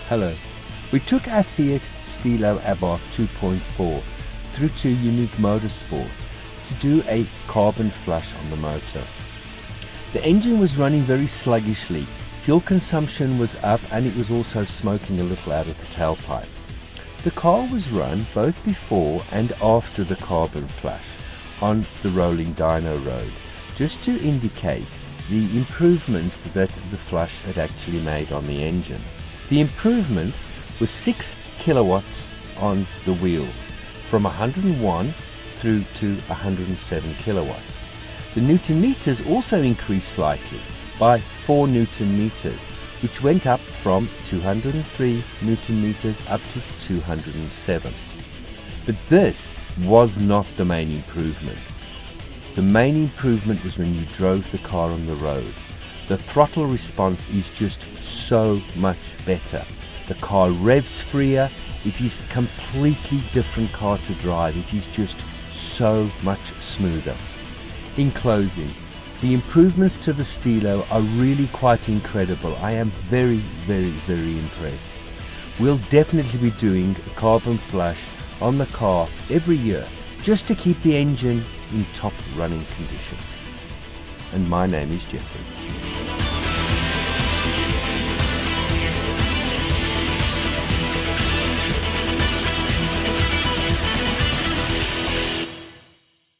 Hello. We took our Fiat Stilo Abarth 2.4 through to Unique Motorsport to do a carbon flush on the motor. The engine was running very sluggishly, fuel consumption was up, and it was also smoking a little out of the tailpipe. The car was run both before and after the carbon flush on the rolling dyno road, just to indicate the improvements that the flush had actually made on the engine. The improvements were 6 kilowatts on the wheels, from 101 through to 107 kilowatts. The Newton meters also increased slightly by 4 Newton meters, which went up from 203 Newton meters up to 207. But this was not the main improvement. The main improvement was when you drove the car on the road. The throttle response is just so much better. The car revs freer. It is a completely different car to drive. It is just so much smoother. In closing, the improvements to the Stilo are really quite incredible. I am very, very, very impressed. We'll definitely be doing a carbon flush on the car every year, just to keep the engine in top running condition. And my name is Jeffrey.